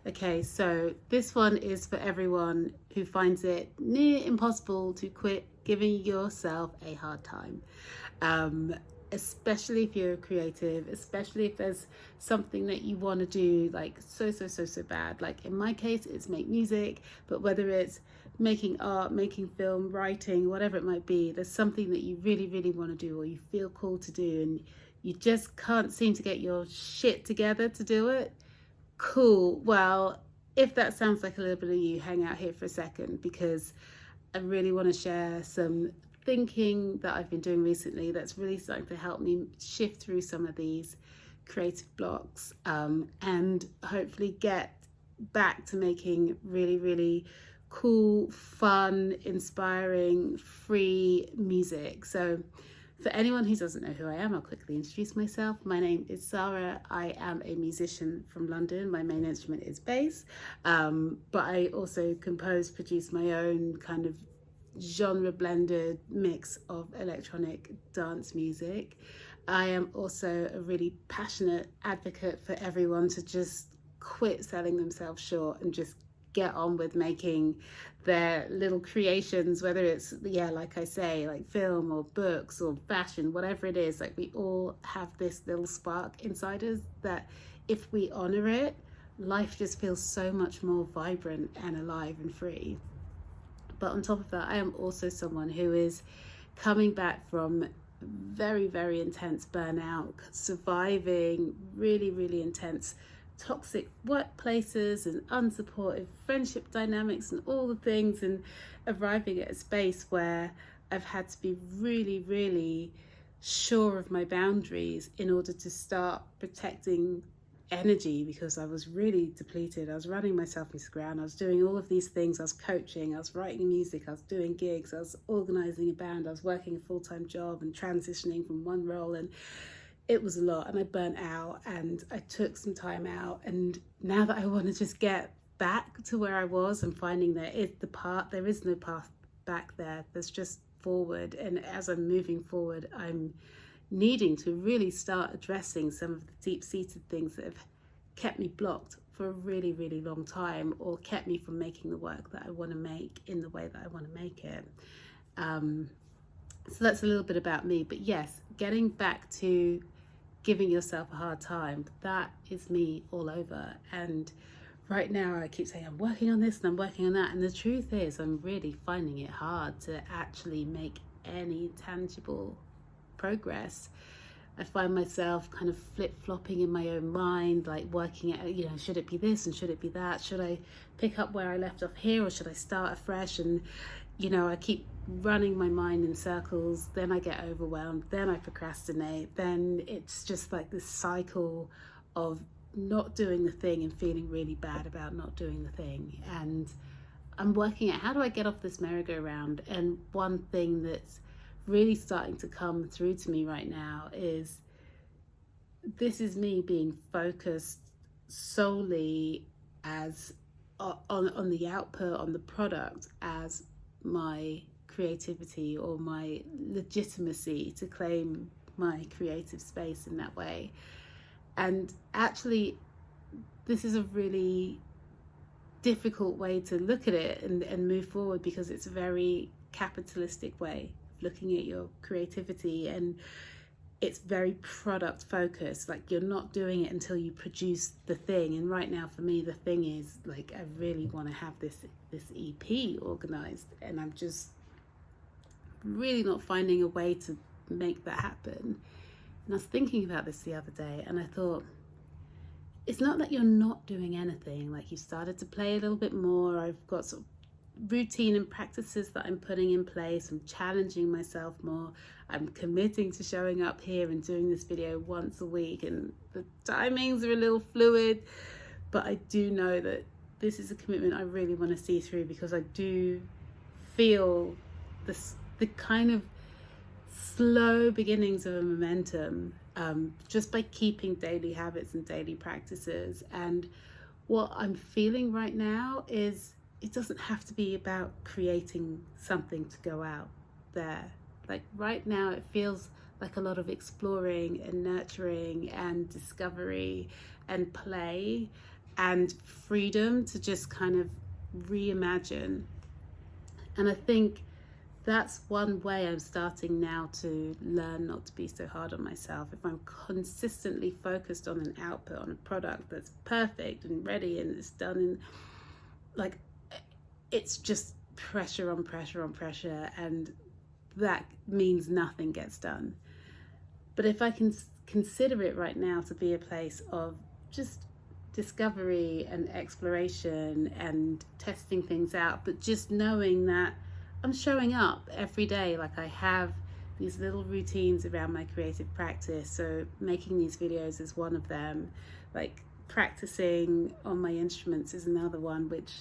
Okay, so this one is for everyone who finds it near impossible to quit giving yourself a hard time. Um, Especially if you're a creative, especially if there's something that you want to do like so bad. Like in my case, it's make music, but whether it's making art, making film, writing, whatever it might be, there's something that you really want to do or you feel called to do and you just can't seem to get your shit together to do it. Cool. Well, if that sounds like a little bit of you, hang out here for a second because I really want to share some thinking that I've been doing recently that's really starting to help me shift through some of these creative blocks, and hopefully get back to making really cool, fun, inspiring, free music. So for anyone who doesn't know who I am, I'll quickly introduce myself. My name is S.A.A.R.A. I am a musician from London. My main instrument is bass, but I also compose, produce my own kind of genre blended mix of electronic dance music. I am also a really passionate advocate for everyone to just quit selling themselves short and just get on with making their little creations, whether it's, yeah, like I say, like film or books or fashion, whatever it is. Like we all have this little spark inside us that if we honor it, life just feels so much more vibrant and alive and free. But on top of that, I am also someone who is coming back from very intense burnout, surviving really intense toxic workplaces and unsupportive friendship dynamics and all the things, and arriving at a space where I've had to be really sure of my boundaries in order to start protecting energy because I was really depleted. I was running myself into the ground. I was doing all of these things. I was coaching, I was writing music, I was doing gigs, I was organizing a band, I was working a full-time job and transitioning from one role, and it was a lot, and I burnt out and I took some time out. And now that I want to just get back to where I was and finding there is no path back there. There's just forward. And as I'm moving forward, I'm needing to really start addressing some of the deep-seated things that have kept me blocked for a really long time, or kept me from making the work that I want to make in the way that I want to make it. So that's a little bit about me. But yes, getting back to giving yourself a hard time, that is me all over. And right now I keep saying I'm working on this and I'm working on that, and the truth is I'm really finding it hard to actually make any tangible progress. I find myself kind of flip-flopping in my own mind, like working at, should it be this and should it be that? Should I pick up where I left off here, or should I start afresh? And I keep running my mind in circles. Then I get overwhelmed, then I procrastinate, then it's just like this cycle of not doing the thing and feeling really bad about not doing the thing. And I'm working out, how do I get off this merry-go-round? And one thing that's really starting to come through to me right now is this is me being focused solely as on the output, on the product, as my creativity or my legitimacy to claim my creative space in that way. And actually, this is a really difficult way to look at it and move forward, because it's a very capitalistic way of looking at your creativity, and it's very product focused. Like, you're not doing it until you produce the thing. And right now for me, the thing is, like, I really want to have this EP organized, and I'm just really not finding a way to make that happen. And I was thinking about this the other day, and I thought, it's not that you're not doing anything. Like, you started to play a little bit more. I've got sort of routine and practices that I'm putting in place. I'm challenging myself more. I'm committing to showing up here and doing this video once a week, and the timings are a little fluid, but I do know that this is a commitment I really want to see through, because I do feel the kind of slow beginnings of a momentum, just by keeping daily habits and daily practices. And what I'm feeling right now is, it doesn't have to be about creating something to go out there. Like, right now it feels like a lot of exploring and nurturing and discovery and play. and freedom to just kind of reimagine. And I think that's one way I'm starting now to learn not to be so hard on myself. If I'm consistently focused on an output, on a product that's perfect and ready and it's done, and like, it's just pressure on pressure on pressure, and that means nothing gets done. But if I can consider it right now to be a place of just discovery and exploration and testing things out, but just knowing that I'm showing up every day, like I have these little routines around my creative practice. So making these videos is one of them. Like practicing on my instruments is another one, which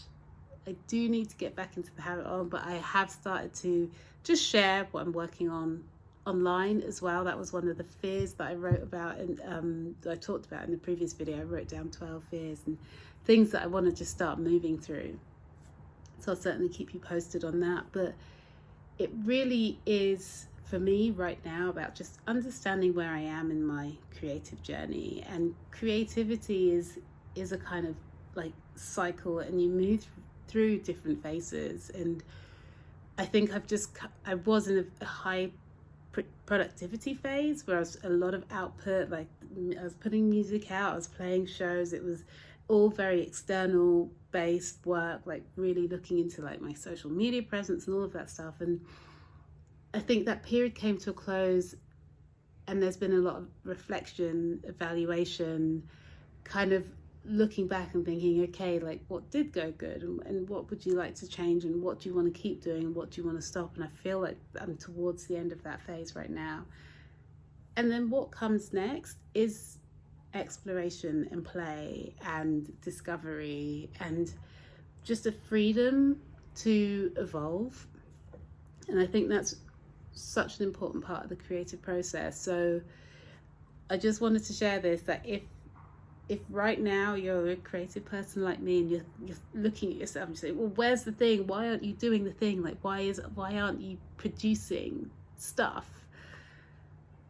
I do need to get back into the habit of, but I have started to just share what I'm working on online as well. That was one of the fears that I wrote about and I talked about in the previous video. I wrote down 12 fears and things that I want to just start moving through. So I'll certainly keep you posted on that. But it really is, for me right now, about just understanding where I am in my creative journey. And creativity is a kind of like cycle, and you move through different phases. And I think I was in a high productivity phase where I was a lot of output, like I was putting music out, I was playing shows, it was all very external based work, like really looking into like my social media presence and all of that stuff. And I think that period came to a close, and there's been a lot of reflection, evaluation, kind of looking back and thinking, okay, like what did go good, and what would you like to change, and what do you want to keep doing, and what do you want to stop? And I feel like I'm towards the end of that phase right now. And then what comes next is exploration and play and discovery and just a freedom to evolve. And I think that's such an important part of the creative process. So I just wanted to share this, that if right now you're a creative person like me and you're looking at yourself and you say, well, where's the thing? Why aren't you doing the thing? Like, why aren't you producing stuff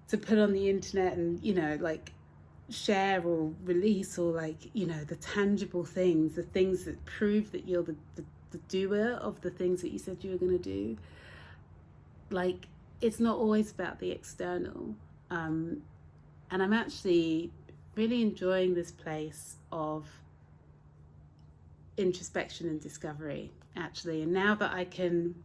to put on the internet and, you know, like share or release, or like, you know, the tangible things, the things that prove that you're the doer of the things that you said you were going to do. Like, it's not always about the external. And I'm actually really enjoying this place of introspection and discovery, actually. And now that I can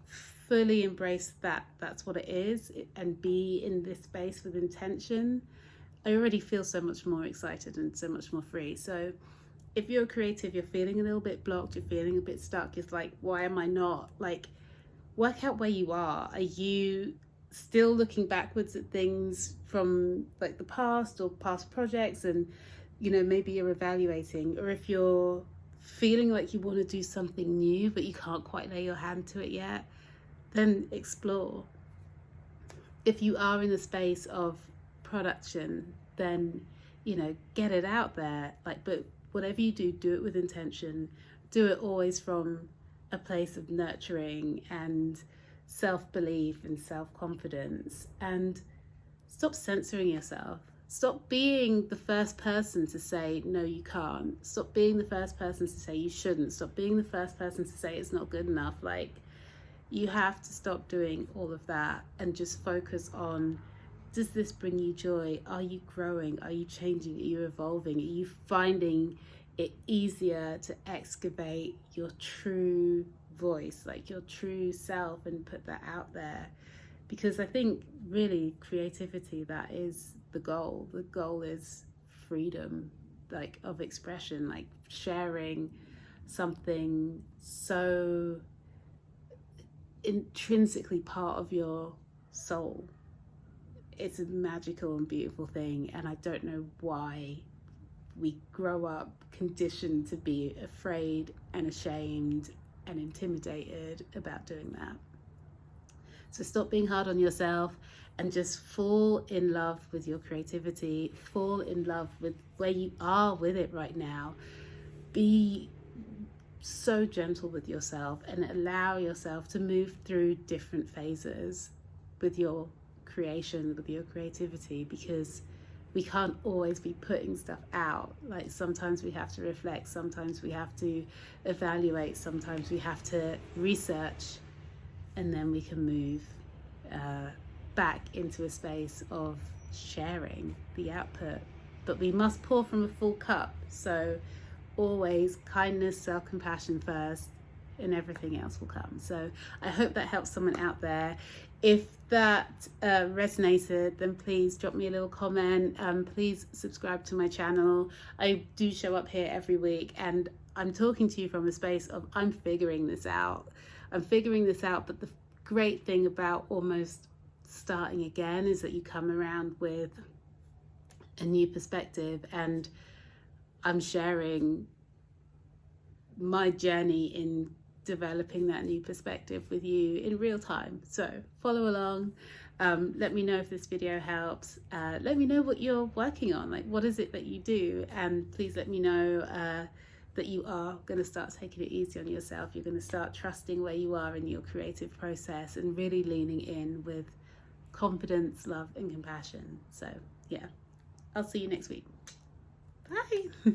fully embrace that that's what it is, and be in this space with intention, I already feel so much more excited and so much more free. So if you're creative, you're feeling a little bit blocked, you're feeling a bit stuck, it's like, why am I not? Like, work out where you are. Are you still looking backwards at things from like the past or past projects, and, you know, maybe you're evaluating? Or if you're feeling like you want to do something new but you can't quite lay your hand to it yet, then explore. If you are in a space of production, then, you know, get it out there. Like, but whatever you do, do it with intention. Do it always from a place of nurturing and self-belief and self-confidence. And stop censoring yourself. Stop being the first person to say, no, you can't. Stop being the first person to say you shouldn't. Stop being the first person to say it's not good enough. Like, you have to stop doing all of that and just focus on, does this bring you joy? Are you growing? Are you changing? Are you evolving? Are you finding it easier to excavate your true voice, like your true self, and put that out there? Because I think really creativity, that is the goal. The goal is freedom, like of expression, like sharing something so intrinsically part of your soul. It's a magical and beautiful thing, and I don't know why we grow up conditioned to be afraid and ashamed and intimidated about doing that. So stop being hard on yourself and just fall in love with your creativity, fall in love with where you are with it right now. Be so gentle with yourself and allow yourself to move through different phases with your creation, with your creativity, because we can't always be putting stuff out. Like sometimes we have to reflect, sometimes we have to evaluate, sometimes we have to research, and then we can move back into a space of sharing the output. But we must pour from a full cup. So always kindness, self-compassion first, and everything else will come. So I hope that helps someone out there. If that resonated, then please drop me a little comment. Please subscribe to my channel. I do show up here every week, and I'm talking to you from a space of I'm figuring this out. I'm figuring this out, but the great thing about almost starting again is that you come around with a new perspective, and I'm sharing my journey in developing that new perspective with you in real time. So follow along. Let me know if this video helps. Let me know what you're working on, like what is it that you do, and please let me know that you are going to start taking it easy on yourself. You're going to start trusting where you are in your creative process and really leaning in with confidence, love, and compassion. So yeah, I'll see you next week. Bye.